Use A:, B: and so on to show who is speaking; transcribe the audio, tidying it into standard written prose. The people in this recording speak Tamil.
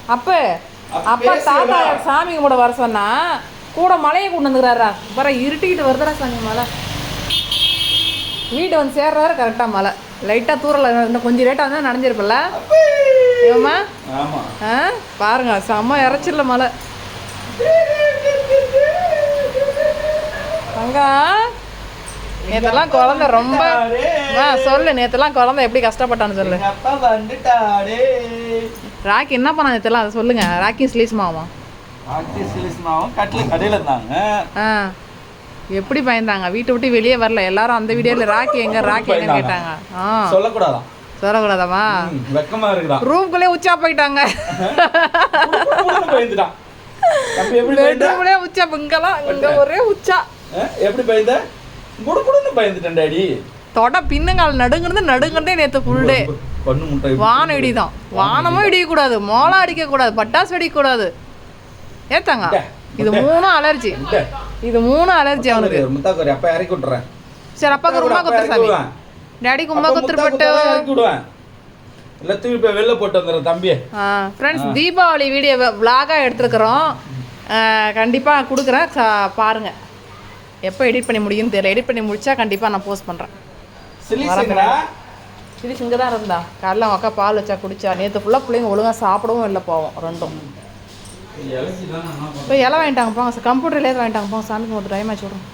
A: அப்போ அப்பா தாத்தா சாமி கும்பிட வர சொன்னா கூட மலையை கொண்டு வந்துக்கிறாரா வர இருட்டிக்கிட்டு வருதுடா சாமி மலை வீடு வந்து சேர்றாரு கரெக்டாக மலை லைட்டாக தூரல இன்னும் கொஞ்சம் லேட்டாக வந்தால் நனைஞ்சிருப்பில்ல ஏமா ஆ பாருங்க செம்ம இறச்சிடல மலை அங்கா நேத்தெல்லாம் குழந்தை ரொம்ப சொல்லு நேத்தெல்லாம் குழந்தை எப்படி கஷ்டப்பட்டான்னு சொல்லு ராக்கி என்ன பண்ணா நேத்தெல்லாம் அதை சொல்லுங்க ராக்கி ஸ்லீஸ் மாவும்
B: கடையில் இருந்தாங்க
A: எப்படி பயந்தாங்க வீட்டை விட்டு வெளியே வரல எல்லாரும் அந்த வீடியோல ராக்கி எங்க கேட்டாங்க
B: சொல்லக்கூடாதான்
A: சொல்லக்கூடாதாமா
B: வெக்கமா இருக்குதா
A: ரூம்குள்ளே உச்சா போயிட்டாங்க
B: பயந்துட்டான்
A: பெட்ரூம்லயே உச்சா இங்கெல்லாம் இங்க ஒரே உச்சா
B: எப்படி பயந்த குடுகுடுன்னு பயந்துட்டேன் டாடி
A: தொட பின்னங்கால் நடுங்கிறதே நேற்று ஃபுல் டே வானம் இடிதான் வானமும் இடிக்கக்கூடாது மோளம் அடிக்கக்கூடாது பட்டாசு வெடிக்கக்கூடாது ஏத்தாங்க இது மூணும் அலர்ஜி அவனுக்கு
B: அப்ப இறக்கி விட்டுறேன்
A: சரி அப்பாக்கு உமா குத்துரு சாமி டாடிக்கு உமா குத்துரு போட்டு
B: இறக்கி விடுவேன் இல்லை தூக்கி போய் வெளில போட்டு வந்துடுறேன் தம்பி
A: ஃப்ரெண்ட்ஸ் தீபாவளி வீடியோ விளாகாக எடுத்துருக்குறோம் கண்டிப்பாக கொடுக்குறேன் பாருங்கள் எப்போ எடிட் பண்ணி முடியும்னு தெரியல எடிட் பண்ணி முடிச்சா கண்டிப்பாக நான் போஸ்ட் பண்ணுறேன் சிலி இங்கே தான் இருந்தா காலைல அவங்க அக்கா பால் வச்சா குடிச்சா நேற்று ஃபுல்லாக பிள்ளைங்க ஒழுங்காக சாப்பிடவும் இல்லை போவோம் ரெண்டும் இப்போ இலை வாங்கிட்டாங்க போங்க கம்ப்யூட்டர்லேயே வாங்கிட்டாங்க போங்க சாமி கும்பிட்டு டைம் ஆச்சு விடுறோம்